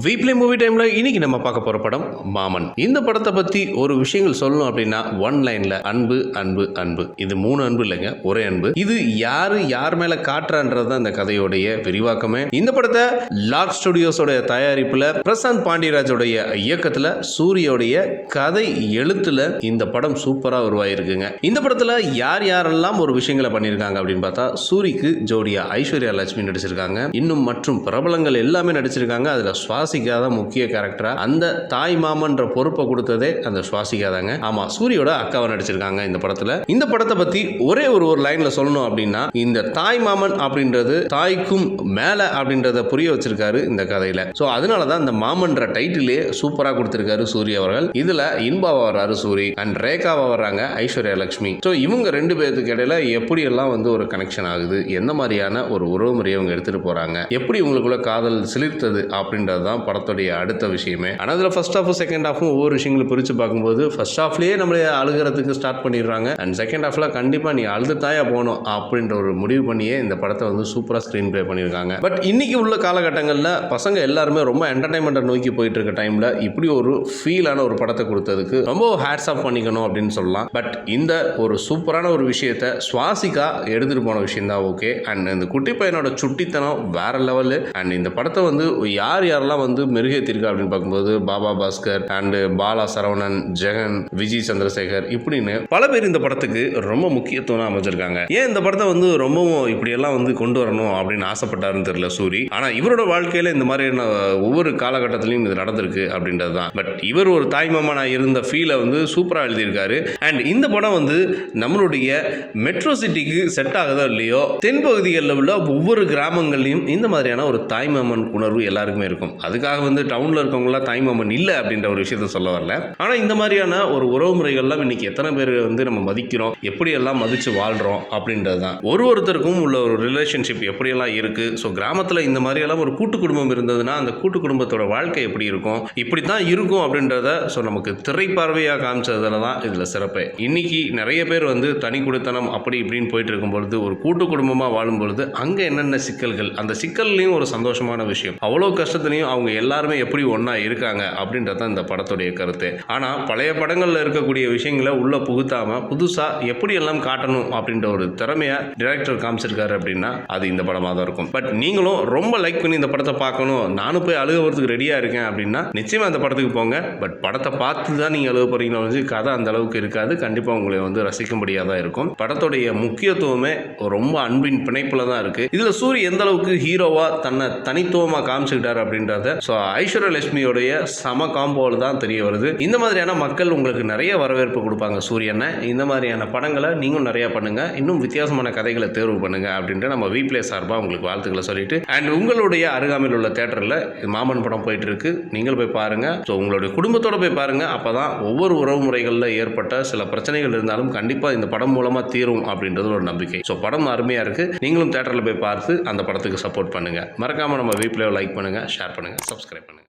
வீப்ளே movie டைம்ல இன்னைக்கு நம்ம பார்க்க போற படம் மாமன். இந்த படத்தை பத்தி ஒரு விஷயங்கள் சொல்லணும் அப்படின்னா ஒன் லைன்ல அன்பு அன்பு அன்பு. இது 3 அன்பு இல்லைங்க, ஒரே அன்பு. இது யார் மேல காட்டுறான்றது இந்த கதையோடைய விரிவாக்கமே. இந்த படத்தை லார்ட் ஸ்டுடியோஸோட தயாரிப்புல பிரசாந்த் பாண்டியராஜோடைய இயக்கத்துல சூரியோடைய கதை எழுத்துல இந்த படம் சூப்பரா உருவாயிருக்குங்க. இந்த படத்துல யாரெல்லாம் ஒரு விஷயங்களை பண்ணியிருக்காங்க அப்படின்னு பார்த்தா சூரிக்கு ஜோடியா ஐஸ்வர்யா லட்சுமி நடிச்சிருக்காங்க. இன்னும் மற்றும் பிரபலங்கள் எல்லாமே நடிச்சிருக்காங்க. அதுல சுவாசிகா தான் முக்கிய கேரக்டரா. அந்த தாய் மாமன்ற பொறுப்பை கொடுத்ததே அந்த சுவாசிகா தாங்க. ஆமா, சூரியோட அக்காவை நடிச்சிருக்காங்க இந்த படத்துல. இந்த படத்தை பத்தி ஒரே ஒரு லைன்ல சொல்லணும் அப்படின்னா, இந்த தாய் மாமன் அப்படின்றது தாய்க்கும் மேல அப்படின்றத புரிய வச்சிருக்காரு இந்த கதையில. சோ அதனாலதான் இந்த மாமன்ற டைட்டிலே சூப்பரா கொடுத்திருக்காரு சூரி அவர்கள். இதுல இன்பாவா வர்றாரு சூரி அண்ட் ரேகாவா வர்றாங்க ஐஸ்வர்யா லட்சுமி. சோ இவங்க 2 பேருக்கு இடையில எப்படி எல்லாம் ஒரு கனெக்ஷன் ஆகுது, எந்த மாதிரியான ஒரு உறவு முறையை இவங்க எடுத்துட்டு போறாங்க, எப்படி உங்களுக்குள்ள காதல் சிலிர்த்தது அப்படின்றது தான் படத்துடைய அடுத்த விஷயமே. ஆனால் அதில் ஃபர்ஸ்ட் ஹாஃப் செகண்ட் ஹாஃபும் ஒவ்வொரு விஷயங்களை பிரித்து பார்க்கும்போது ஃபர்ஸ்ட் ஹாஃப்லேயே நம்மளே அழுகிறதுக்கு ஸ்டார்ட் பண்ணிடுறாங்க. அண்ட் செகண்ட் ஹாஃப்ல கண்டிப்பாக நீ அழுது தாயா போகணும் அப்படின்ற ஒரு முடிவு பண்ணியே இந்த படத்தை சூப்பராக ஸ்க்ரீன் ப்ளே பண்ணியிருக்காங்க. பட் இன்னைக்கு உள்ள காலகட்டங்களில் பசங்க எல்லாருமே ரொம்ப என்டர்டைன்மெண்ட்டை நோக்கி போயிட்டு இருக்க டைமில் இப்படி ஒரு ஃபீலான ஒரு படத்தை கொடுத்ததுக்கு ரொம்ப ஹேட்ஸ் ஆஃப் பண்ணிக்கணும் அப்படின்னு சொல்லலாம். பட் இந்த ஒரு சூப்பரான ஒரு விஷயத்தை சுவாசிகா எடுத்துகிட்டு போன விஷயம் தான் ஓகே. அண்ட் இந்த குட்டி பையனோட சுட்டித்தனம் வேற லெவலு. அண்ட் இந்த படத்தை யாரெல்லாம் மெருகேற்றிருக்கா அப்படின்னு பார்க்கும்போது பாபா பாஸ்கர் அண்ட் பாலா சரவணன், ஜெகன், விஜய் சந்திரசேகர் இப்படின்னு பல பேர் இந்த படத்துக்கு ரொம்ப முக்கியத்துவம் அமைச்சிருக்காங்க. ஏன் இந்த படத்தை ரொம்பவும் இப்படியெல்லாம் கொண்டு வரணும் அப்படின்னு ஆசைப்பட்டாருன்னு தெரியல சூரி. ஆனா இவரோட வாழ்க்கையில இந்த மாதிரியான ஒவ்வொரு காலகட்டத்திலையும் இது நடந்திருக்கு அப்படின்றது தான். பட் இவர் ஒரு தாய்மாமனா இருந்த ஃபீலை சூப்பரா எழுதியிருக்காரு. அண்ட் இந்த படம் நம்மளுடைய மெட்ரோ சிட்டிக்கு செட் ஆகுதோ இல்லையோ, தென்பகுதிகளில் உள்ள ஒவ்வொரு கிராமங்கள்லையும் இந்த மாதிரியான ஒரு தாய்மாமன் உணர்வு எல்லாருக்குமே இருக்கும். அதுக்காக டவுன்ல இருக்கவங்களாம் தாய்மாமன் இல்லை அப்படின்ற ஒரு விஷயத்த சொல்ல வரல. ஆனா இந்த மாதிரியான ஒரு உறவு முறைகள்லாம் இன்னைக்கு எத்தனை பேர் நம்ம மதிக்கிறோம், எப்படி எல்லாம் மதிச்சு வாழ்றோம் அப்படின்றது தான். ஒருத்தருக்கும் உள்ள ஒரு ரிலேஷன்ஷிப் எப்படியெல்லாம் இருக்கு. ஸோ கிராமத்தில் இந்த மாதிரி எல்லாம் ஒரு கூட்டு குடும்பம் இருந்ததுன்னா அந்த கூட்டு குடும்பத்தோட வாழ்க்கை எப்படி இருக்கும், இப்படி தான் இருக்கும் அப்படின்றத நமக்கு திரைப்பார்வையாக காமிச்சதுல தான் இதுல சிறப்பு. இன்னைக்கு நிறைய பேர் தனி குடித்தனம் அப்படி இப்படின்னு போயிட்டு இருக்கும் பொழுது ஒரு கூட்டு குடும்பமா வாழும் பொழுது அங்க என்னென்ன சிக்கல்கள், அந்த சிக்கல்லையும் ஒரு சந்தோஷமான விஷயம், அவ்வளவு கஷ்டத்திலையும் அவங்க எல்லாருமே எப்படி ஒன்னா இருக்காங்க அப்படின்றத இந்த படத்துடைய கருத்து. ஆனா பழைய படங்கள்ல இருக்கக்கூடிய விஷயங்களை உள்ள புகுத்தாம புதுசா எப்படி எல்லாம் காட்டணும் அப்படின்ற ஒரு திறமையா டைரக்டர் காமிச்சிருக்காரு அப்படின்னா அது இந்த படமா தான் இருக்கும். பட் நீங்களும் ரொம்ப லைக் பண்ணி இந்த படத்தை பார்க்கணும், நானும் போய் அழுக வரதுக்கு ரெடியா இருக்கேன் அப்படின்னா நிச்சயமா அந்த படத்துக்கு போங்க. பட் படத்தை பார்த்து தான் நீங்க அழுக போறீங்கன்னா கதை அந்த அளவுக்கு இருக்காது. கண்டிப்பா உங்களை ரசிக்கும்படியா தான் இருக்கும். படத்துடைய முக்கியத்துவமே ரொம்ப அன்பின் பிணைப்புல தான் இருக்கு. இதுல சூரி எந்த அளவுக்கு ஹீரோவா தன்னை தனித்துவமா காமிச்சுக்கிட்டாரு அப்படின்றத ஐஸ்வர்யா லட்சுமியோடைய சம காம்போல தான் தெரிய வருது. இந்த மாதிரியான மக்கள் உங்களுக்கு நிறைய வரவேற்பு கொடுப்பாங்க சூரியனை. இந்த மாதிரியான படங்களை நீங்களும் நிறைய பண்ணுங்க, இன்னும் வித்தியாசமான கதைகளை தேர்வு பண்ணுங்க அப்படின்ட்டு நம்ம வீப்ளே சார்பா உங்களுக்கு வாழ்த்துக்களை சொல்லிட்டு, அண்ட் உங்களுடைய அருகாமையில் உள்ள தியேட்டர்ல மாமன் படம் போயிட்டு இருக்கு, நீங்கள் போய் பாருங்க. ஸோ உங்களுடைய குடும்பத்தோட போய் பாருங்க. அப்பதான் ஒவ்வொரு உறவு முறைகளில் ஏற்பட்ட சில பிரச்சனைகள் இருந்தாலும் கண்டிப்பா இந்த படம் மூலமா தீரும் அப்படின்றது ஒரு நம்பிக்கை. ஸோ படம் அருமையா இருக்கு. நீங்களும் தியேட்டர்ல போய் பார்த்து அந்த படத்துக்கு சப்போர்ட் பண்ணுங்க. மறக்காம நம்ம வீப்ளே லைக் பண்ணுங்க, ஷேர் பண்ணுங்க, சப்ஸ்கிரைப் பண்ணுங்க.